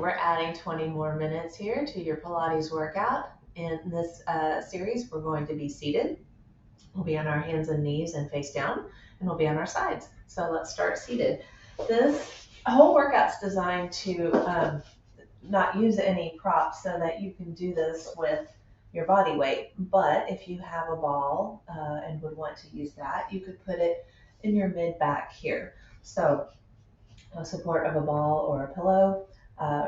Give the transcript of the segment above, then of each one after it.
we're adding 20 more minutes here to your Pilates workout. In this series, we're going to be seated. We'll be on our hands and knees and face down, and we'll be on our sides. So let's start seated. This whole workout's designed to not use any props so that you can do this with your body weight. But if you have a ball and would want to use that, you could put it in your mid back here. So a support of a ball or a pillow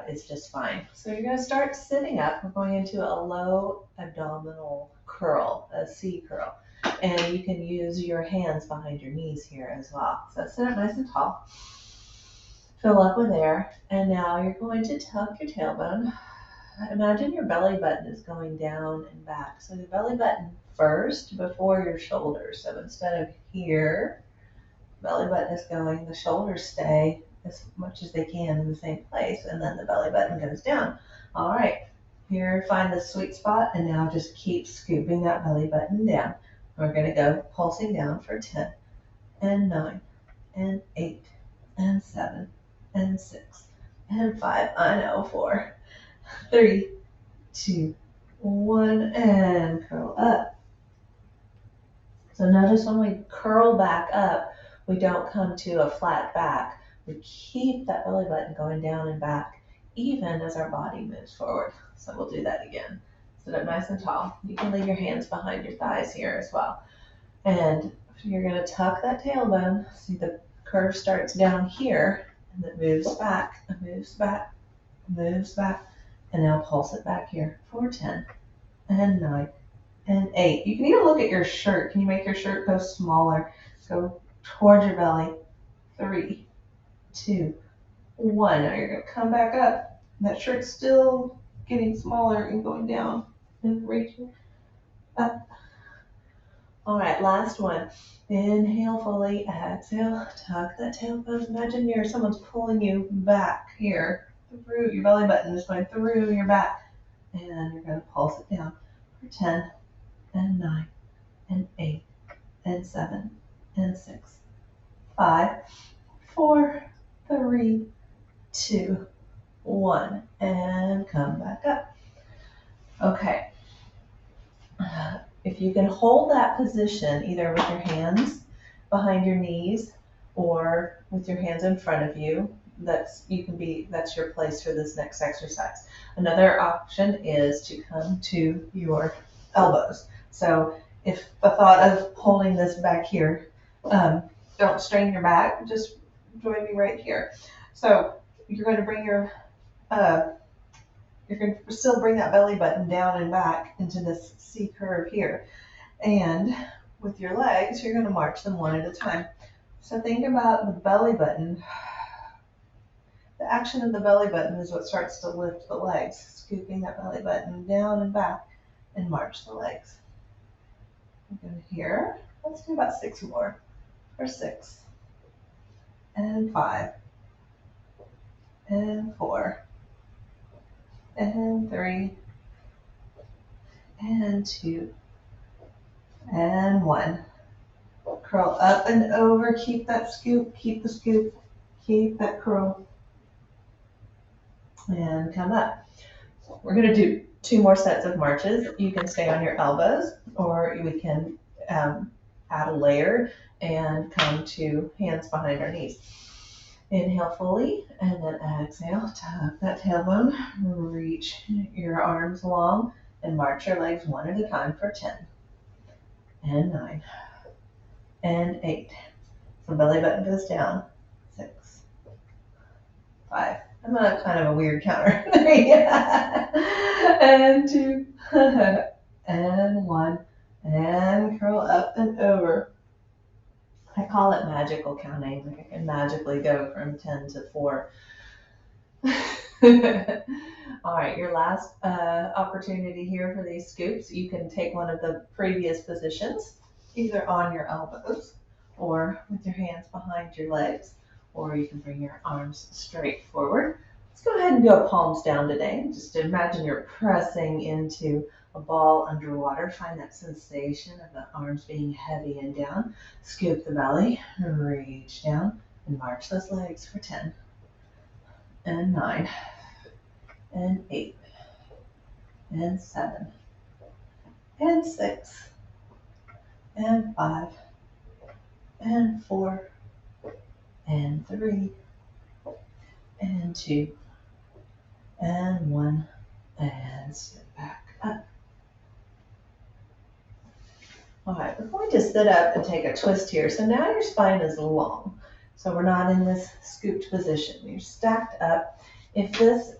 is just fine. So you're going to start sitting up. We're going into a low abdominal curl, a C curl. And you can use your hands behind your knees here as well. So sit up nice and tall. Fill up with air. And now you're going to tuck your tailbone. Imagine your belly button is going down and back. So your belly button first before your shoulders. So instead of here, belly button is going, the shoulders stay as much as they can in the same place, and then the belly button goes down. All right, here, find the sweet spot, and now just keep scooping that belly button down. We're going to go pulsing down for 10, and 9, and 8, and 7, and 6, and 5. I know, 4, 3, 2, 1, and curl up. So notice when we curl back up, we don't come to a flat back. We keep that belly button going down and back, even as our body moves forward. So we'll do that again. Sit up nice and tall. You can leave your hands behind your thighs here as well. And you're going to tuck that tailbone. See the curve starts down here, and it moves back, moves back, moves back. And now pulse it back here for 10, and 9, and 8. You can even look at your shirt. Can you make your shirt go smaller? Go towards your belly. 3, 2, 1. Now you're going to come back up. That shirt's still getting smaller and going down and reaching up. All right, last one. Inhale fully, exhale, tuck that tailbone. Imagine someone's pulling you back here through your belly button, is going through your back. And you're going to pulse it down for 10, and 9, and 8, and 7, and 6, 5, 4, 3, 2, 1, and come back up. Okay. If you can hold that position either with your hands behind your knees or with your hands in front of you, that's your place for this next exercise. Another option is to come to your elbows. So if the thought of holding this back here, don't strain your back, just join me right here. So you're going to bring you're going to still bring that belly button down and back into this C curve here. And with your legs, you're going to march them one at a time. So think about the belly button. The action of the belly button is what starts to lift the legs, scooping that belly button down and back and march the legs. And here, let's do about 6 more. For 6, and 5, and 4, and 3, and 2, and 1. Curl up and over, keep that scoop, keep the scoop, keep that curl, and come up. We're going to do 2 more sets of marches. You can stay on your elbows, or we can add a layer and come to hands behind our knees. Inhale fully, and then exhale, tuck that tailbone, reach your arms long, and march your legs one at a time for 10, and 9, and 8. So belly button goes down, 6, 5. I'm a kind of a weird counter. 3, and 2, and 1, and curl up and over. I call it magical counting. Like I can magically go from 10 to 4. All right, your last opportunity here for these scoops. You can take one of the previous positions, either on your elbows or with your hands behind your legs, or you can bring your arms straight forward. Let's go ahead and go palms down today. Just imagine you're pressing into a ball underwater. Find that sensation of the arms being heavy and down. Scoop the belly, reach down, and march those legs for 10, and 9, and 8 and 7 and 6 and 5 and 4 and 3 and 2 and 1 and sit back up. All right, we're going to sit up and take a twist here. So now your spine is long. So we're not in this scooped position. You're stacked up. If this,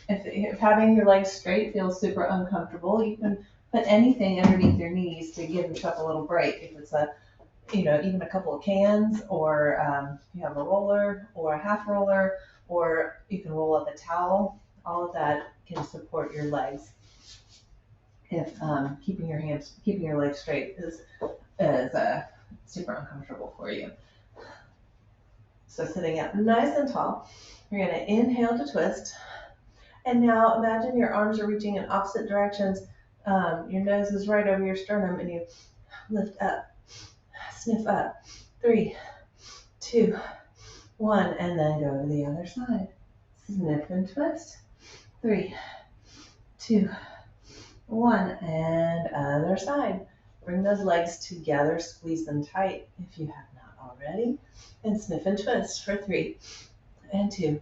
if having your legs straight feels super uncomfortable, you can put anything underneath your knees to give yourself a little break. If it's a, even a couple of cans, or you have a roller or a half roller, or you can roll up a towel. All of that can support your legs. If keeping your legs straight is super uncomfortable for you. So sitting up nice and tall, you're going to inhale to twist. And now imagine your arms are reaching in opposite directions. Your nose is right over your sternum, and you lift up, sniff up. 3, 2, 1, and then go to the other side. Sniff and twist. 3, 2, 1, and other side. Bring those legs together, squeeze them tight if you have not already, and sniff and twist for 3 and 2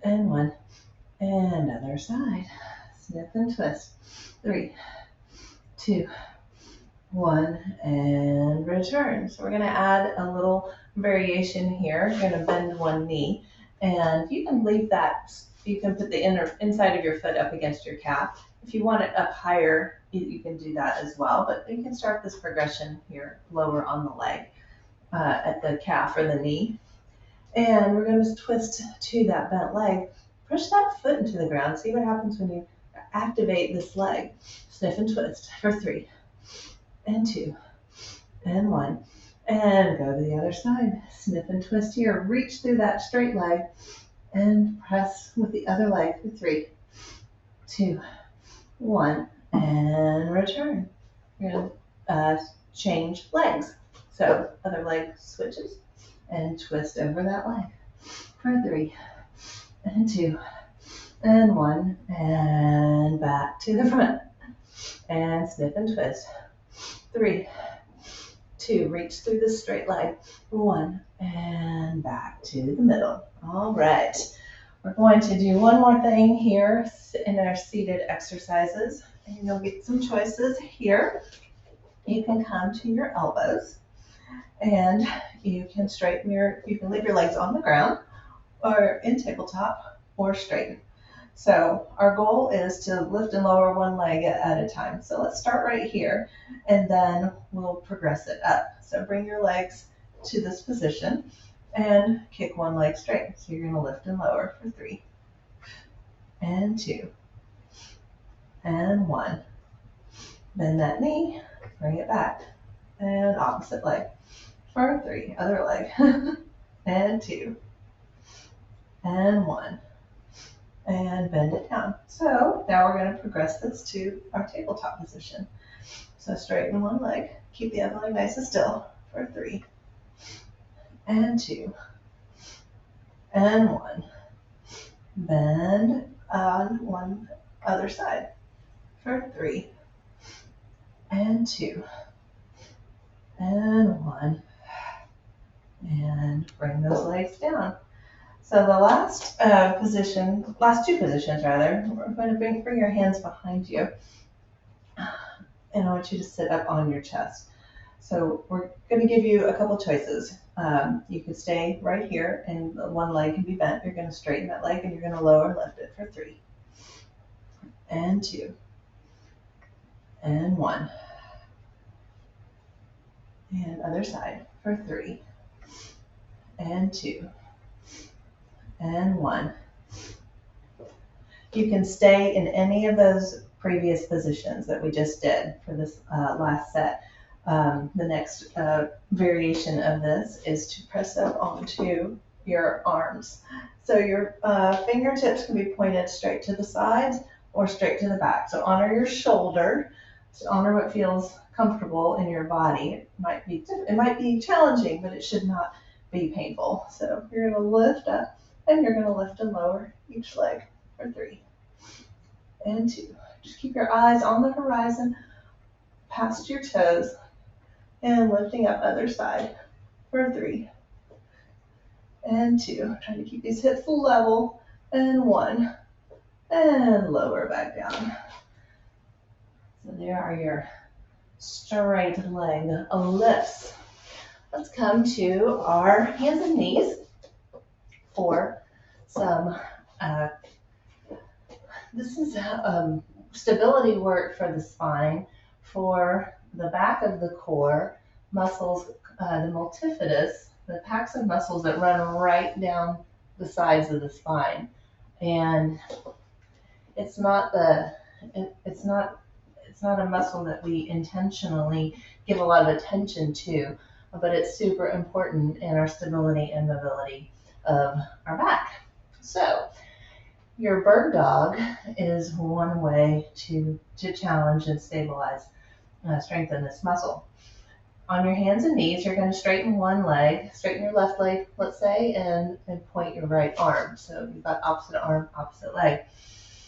and 1, and other side. Sniff and twist. 3, 2, 1, and return. So we're going to add a little variation here. You're going to bend one knee, and you can leave that. You can put the inside of your foot up against your calf. If you want it up higher, you can do that as well, but you can start this progression here lower on the leg, at the calf or the knee. And we're going to twist to that bent leg. Push that foot into the ground. See what happens when you activate this leg. Sniff and twist for 3 and 2 and 1. And go to the other side. Sniff and twist here. Reach through that straight leg and press with the other leg for 3, 2, 1, and return. You're going to change legs. So other leg switches and twist over that leg for 3 and 2 and 1, and back to the front. And sniff and twist. 3, 2, reach through the straight leg. 1, and back to the middle. All right. We're going to do one more thing here in our seated exercises, and you'll get some choices here. You can come to your elbows, and you can you can leave your legs on the ground or in tabletop or straight. So our goal is to lift and lower one leg at a time. So let's start right here, and then we'll progress it up. So bring your legs to this position and kick one leg straight. So you're going to lift and lower for 3 and 2 and 1. Bend that knee, bring it back, and opposite leg for 3, other leg, and 2 and 1, and bend it down. So now we're going to progress this to our tabletop position. So straighten one leg, keep the other leg nice and still for 3 and 2 and 1. Bend on one other side for 3 and 2 and 1, and bring those legs down. So the last two positions rather, we're going to bring your hands behind you, and I want you to sit up on your chest. So we're going to give you a couple choices. You can stay right here, and one leg can be bent. You're going to straighten that leg, and you're going to lower and lift it for 3 and 2 and 1, and other side for 3 and 2 and 1. You can stay in any of those previous positions that we just did for this last set. The next variation of this is to press up onto your arms. So your fingertips can be pointed straight to the sides or straight to the back. So honor your shoulder. So honor what feels comfortable in your body. It might be challenging, but it should not be painful. So you're going to lift up, and you're going to lift and lower each leg for 3 and 2. Just keep your eyes on the horizon, past your toes, and lifting up other side for 3 and 2. Trying to keep these hips level, and 1, and lower back down. So there are your straight leg lifts. Let's come to our hands and knees for some, this is stability work for the spine, for the back of the core, muscles, the multifidus, the packs of muscles that run right down the sides of the spine. And it's not a muscle that we intentionally give a lot of attention to, but it's super important in our stability and mobility of our back. So your bird dog is one way to challenge and stabilize, strengthen this muscle. On your hands and knees, you're going to straighten one leg, straighten your left leg, let's say, and point your right arm. So you've got opposite arm, opposite leg.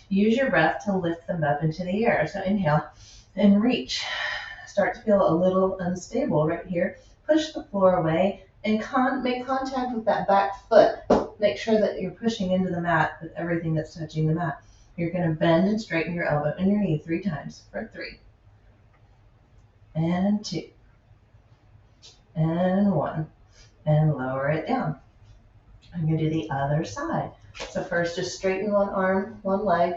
Use your breath to lift them up into the air. So inhale and reach. Start to feel a little unstable right here. Push the floor away and make contact with that back foot. Make sure that you're pushing into the mat with everything that's touching the mat. You're going to bend and straighten your elbow and your knee 3 times for 3 and 2 and 1, and lower it down. I'm going to do the other side. So first, just straighten one arm, one leg.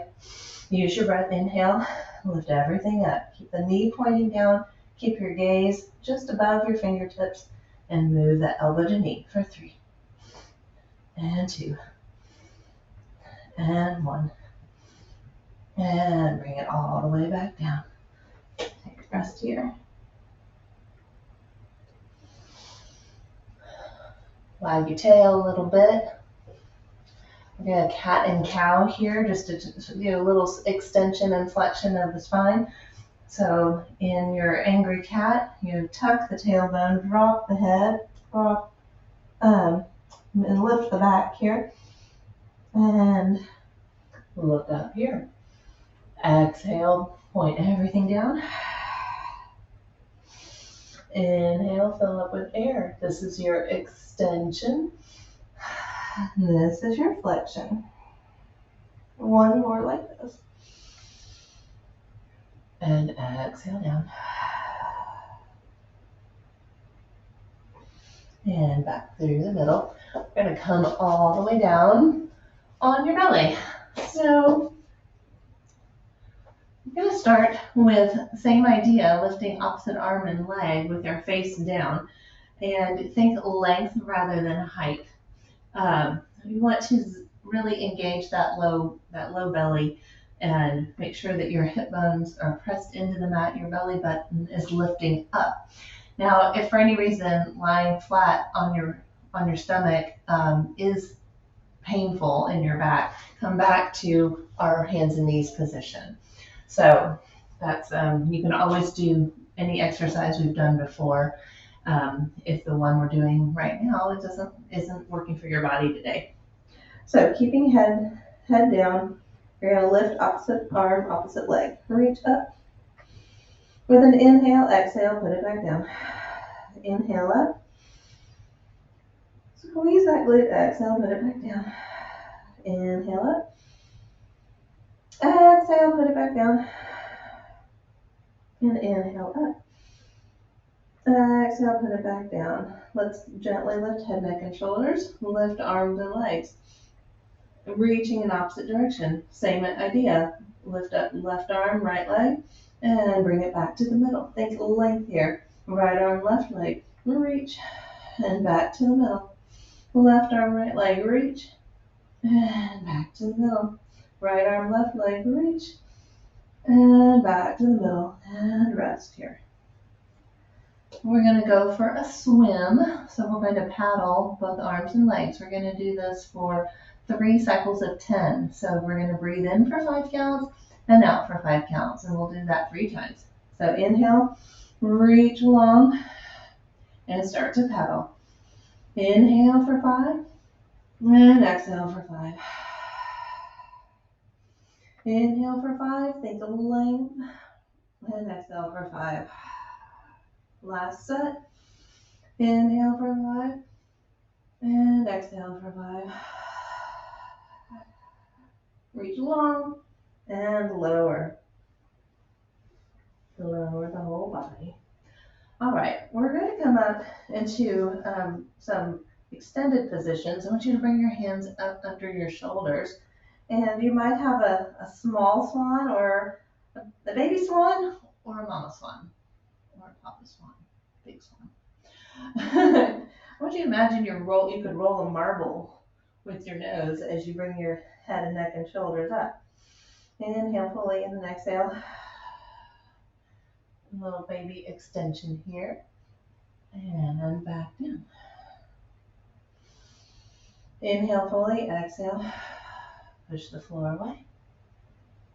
Use your breath. Inhale, lift everything up. Keep the knee pointing down. Keep your gaze just above your fingertips, and move that elbow to knee for 3 and 2 and 1, and bring it all the way back down. Take a rest here. Wag your tail a little bit. We're going to cat and cow here, just to do a little extension and flexion of the spine. So in your angry cat, you tuck the tailbone, drop the head, drop, and lift the back here, and look up here. Exhale, point everything down. Inhale, fill up with air. This is your extension. This is your flexion. One more like this. And exhale down. And back through the middle. We're going to come all the way down on your belly. So I'm going to start with the same idea, lifting opposite arm and leg with your face down. And think length rather than height. You want to really engage that low belly and make sure that your hip bones are pressed into the mat. Your belly button is lifting up. Now, if for any reason lying flat on your stomach is painful in your back, come back to our hands and knees position. So that's you can always do any exercise we've done before. If the one we're doing right now isn't working for your body today. So keeping head down, you're going to lift opposite arm, opposite leg. Reach up. With an inhale, exhale, put it back down. Inhale up. Squeeze that glute, exhale, put it back down. Inhale up. Exhale, put it back down. And inhale up. Exhale, put it back down. Let's gently lift head, neck, and shoulders. Lift arms and legs. Reaching in opposite direction. Same idea. Lift up left arm, right leg, and bring it back to the middle. Think length here. Right arm, left leg. Reach, and back to the middle. Left arm, right leg. Reach, and back to the middle. Right arm, left leg. Reach, and back to the middle. And rest here. We're going to go for a swim. So we're going to paddle both arms and legs. We're going to do this for 3 cycles of 10. So we're going to breathe in for 5 counts and out for 5 counts. And we'll do that 3 times. So inhale, reach long, and start to paddle. Inhale for 5, and exhale for 5. Inhale for 5, think of length, and exhale for 5. Last set. Inhale for 5, and exhale for 5. Reach long, and lower. Lower the whole body. All right, we're going to come up into some extended positions. I want you to bring your hands up under your shoulders. And you might have a small swan or a baby swan or a mama swan or a papa swan, big swan. I want you to imagine you could roll a marble with your nose as you bring your head and neck and shoulders up. Inhale fully and then exhale. A little baby extension here. And back down. Inhale fully, exhale. Push the floor away.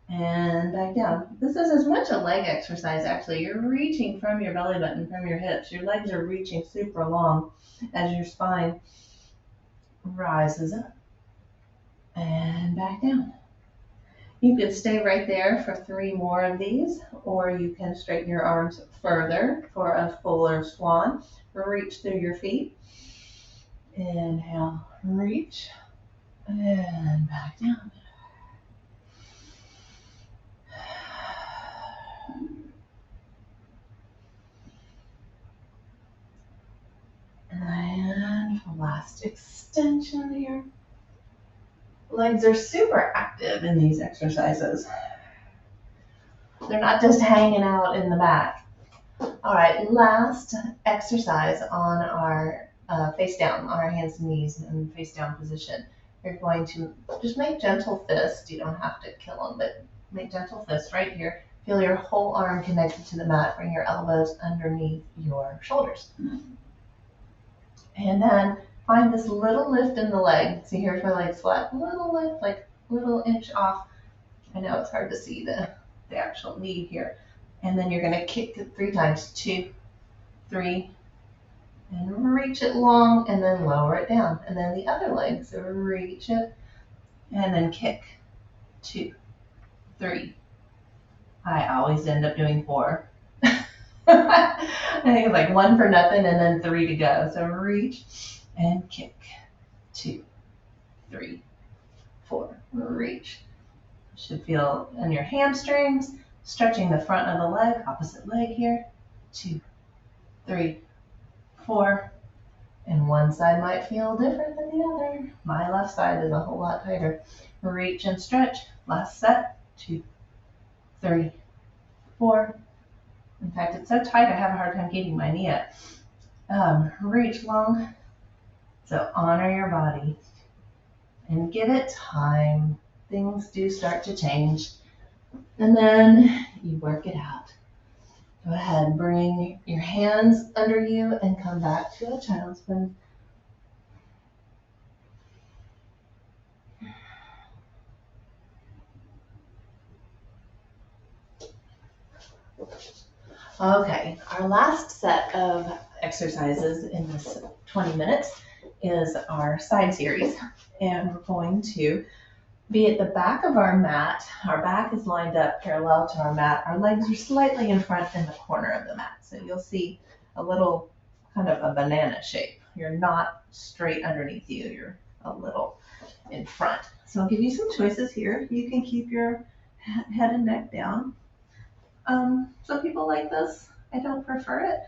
And back down. This is as much a leg exercise actually. You're reaching from your belly button, from your hips. Your legs are reaching super long as your spine rises up. And back down. You can stay right there for 3 more of these, or you can straighten your arms further for a fuller swan. Reach through your feet. Inhale, reach, and back down. And last extension here. Legs are super active in these exercises. They're not just hanging out in the back. All right, last exercise on our face down, on our hands and knees in face down position. You're going to just make gentle fists. You don't have to kill them, but make gentle fists right here. Feel your whole arm connected to the mat. Bring your elbows underneath your shoulders. And then find this little lift in the leg. See, here's my legs flat. Little lift, like little inch off. I know it's hard to see the actual knee here. And then you're going to kick it 3 times. 2, 3, and reach it long, and then lower it down. And then the other leg, so reach it, and then kick. 2, 3. I always end up doing 4. I think it's like 1 for nothing and then 3 to go. So reach and kick. 2, 3, 4. Reach. Should feel in your hamstrings, stretching the front of the leg, opposite leg here. 2, 3, 4. And one side might feel different than the other. My left side is a whole lot tighter. Reach and stretch. Last set. 2, 3, 4. In fact, it's so tight I have a hard time getting my knee up. Reach long. So honor your body and give it time. Things do start to change. And then you work it out. Go ahead, bring your hands under you and come back to a child's pose. Okay, our last set of exercises in this 20 minutes is our side series. And we're going to be at the back of our mat. Our back is lined up parallel to our mat. Our legs are slightly in front in the corner of the mat. So you'll see a little kind of a banana shape. You're not straight underneath you. You're a little in front. So I'll give you some choices here. You can keep your head and neck down. Some people like this. I don't prefer it.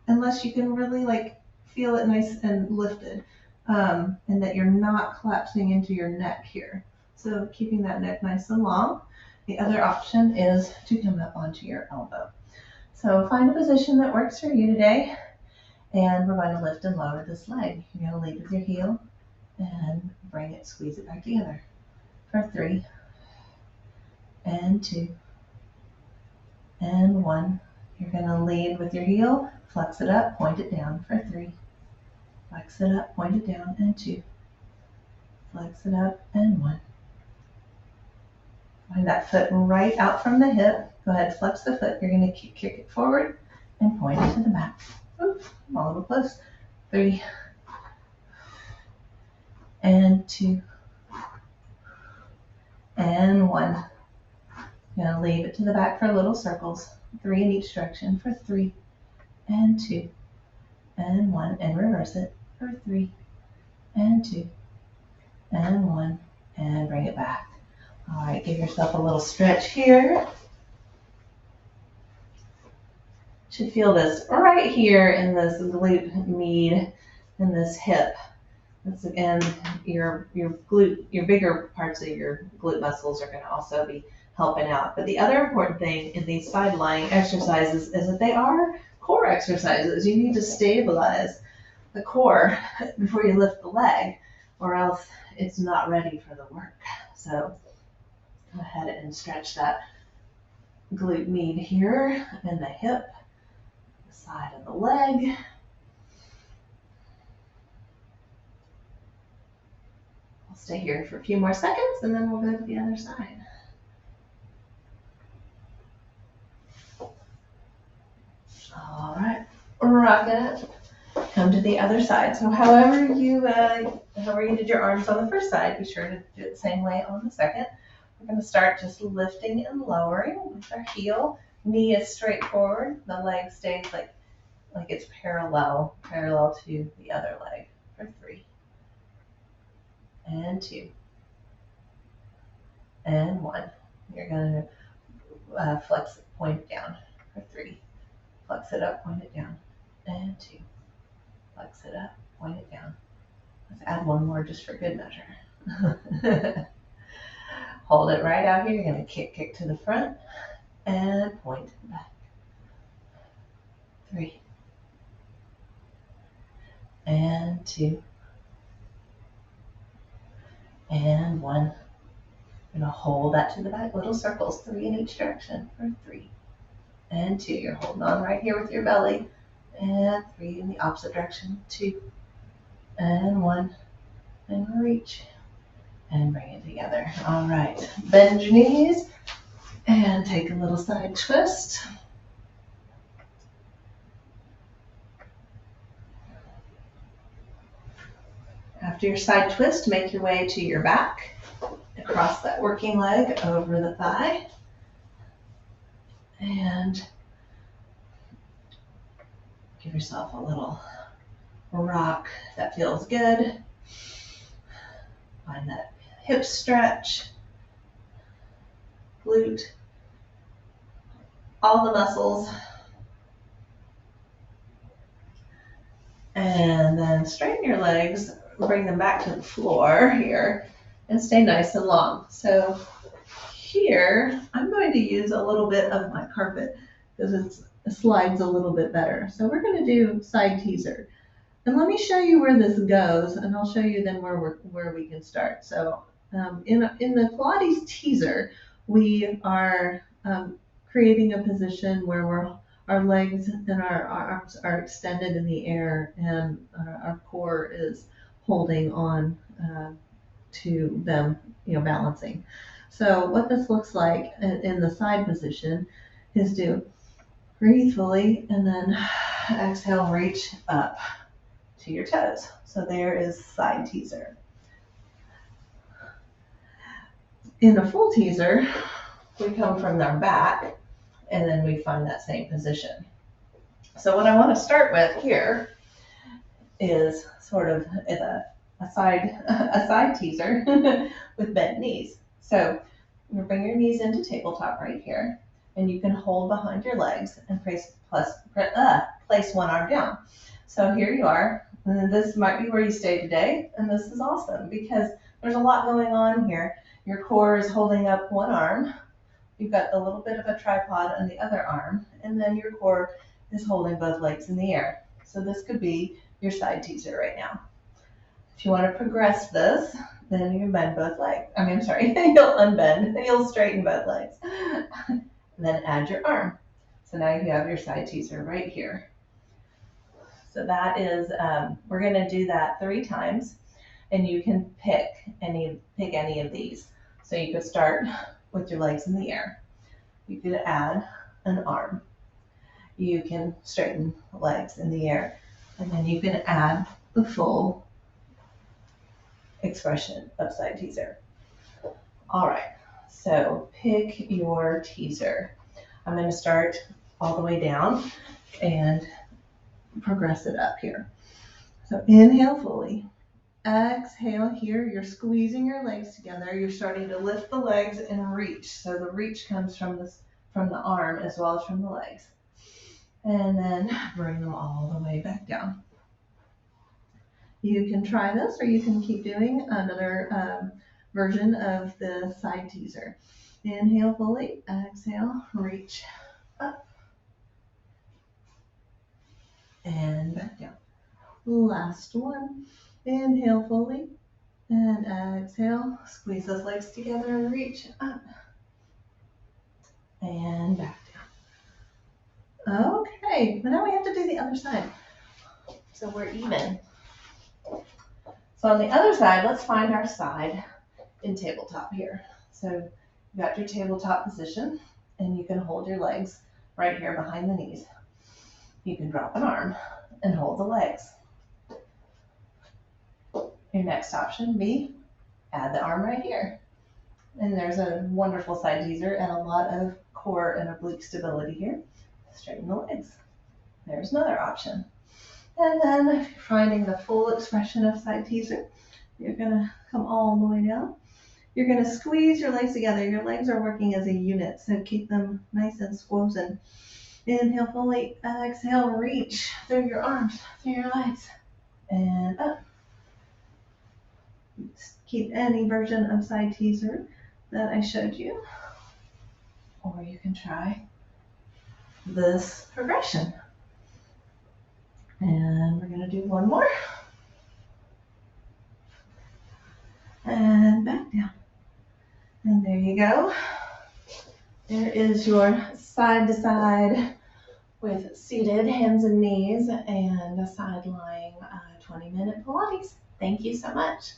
Unless you can really feel it nice and lifted. And that you're not collapsing into your neck here. So keeping that neck nice and long. The other option is to come up onto your elbow. So find a position that works for you today. And we're going to lift and lower this leg. You're going to lead with your heel and bring it, squeeze it back together. For 3, and 2, and 1. You're going to lead with your heel, flex it up, point it down for 3. Flex it up, point it down, and 2. Flex it up, and 1. Find that foot right out from the hip. Go ahead, flex the foot. You're going to kick it forward and point it to the back. Oops, I'm a little close. 3, and 2, and and 1. You're going to leave it to the back for little circles, 3 in each direction for 3 and 2 and 1, and reverse it for 3 and 2 and 1, and bring it back. All right, give yourself a little stretch here. Should feel this right here in this glute med, in this hip. And your glute, your bigger parts of your glute muscles are going to also be helping out. But the other important thing in these side lying exercises is that they are core exercises. You need to stabilize the core before you lift the leg, or else it's not ready for the work. So go ahead and stretch that glute med here and the hip, the side of the leg. We'll stay here for a few more seconds and then we'll go to the other side. All right, rocking it. Come to the other side. So however you did your arms on the first side, be sure to do it the same way on the second. We're going to start just lifting and lowering with our heel. Knee is straight forward. The leg stays like it's parallel to the other leg for 3 and 2 and 1. You're going to flex it, point it down for 3. Flex it up, point it down, and 2. Flex it up, point it down. Let's add 1 more just for good measure. Hold it right out here. You're going to kick to the front and point back. 3 and 2 and 1. You're going to hold that to the back, little circles, 3 in each direction for 3 and 2. You're holding on right here with your belly, and 3 in the opposite direction, 2 and 1, and reach and bring it together. All right, bend your knees and take a little side twist. After your side twist, make your way to your back, across that working leg over the thigh, and give yourself a little rock that feels good. Find that hip stretch, glute, all the muscles. And then straighten your legs, bring them back to the floor here, and stay nice and long. So here, I'm going to use a little bit of my carpet because it slides a little bit better. So we're going to do side teaser. And let me show you where this goes, and I'll show you then where we can start. So in the Pilates teaser, we are creating a position where our legs and our arms are extended in the air, and our core is holding on to them, balancing. So what this looks like in the side position is to breathe fully and then exhale, reach up to your toes. So there is side teaser. In a full teaser, we come from our back and then we find that same position. So what I want to start with here is sort of a side teaser with bent knees. So you bring your knees into tabletop right here, and you can hold behind your legs and place 1 arm down. So here you are. And this might be where you stay today, and this is awesome because there's a lot going on here. Your core is holding up 1 arm. You've got a little bit of a tripod on the other arm, and then your core is holding both legs in the air. So this could be your side teaser right now. If you want to progress this, then you can bend both legs. You'll unbend and you'll straighten both legs. And then add your arm. So now you have your side teaser right here. So that is, we're going to do that 3 times, and you can pick any of these. So you could start with your legs in the air. You could add an arm. You can straighten the legs in the air, and then you can add the full expression of side teaser. All right, So pick your teaser. I'm going to start all the way down and progress it up here. So inhale fully. Exhale here. You're squeezing your legs together. You're starting to lift the legs and reach. So the reach comes from the arm as well as from the legs. And then bring them all the way back down. You can try this, or you can keep doing another version of the side teaser. Inhale fully, exhale, reach up and back down. Last one. Inhale fully and exhale. Squeeze those legs together and reach up and back down. Okay, but now we have to do the other side. So we're even. So on the other side, let's find our side in tabletop here. So you got your tabletop position, and you can hold your legs right here behind the knees. You can drop an arm and hold the legs. Your next option be add the arm right here. And there's a wonderful side teaser and a lot of core and oblique stability here. Straighten the legs. There's another option. And then if you're finding the full expression of side teaser, you're gonna come all the way down. You're gonna squeeze your legs together. Your legs are working as a unit, so keep them nice and squozen. Inhale fully, exhale, reach through your arms, through your legs, and up. Keep any version of side teaser that I showed you, or you can try this progression. And we're gonna do one more. And back down. And there you go. There is your side to side with seated hands and knees and a side lying 20-minute Pilates. Thank you so much.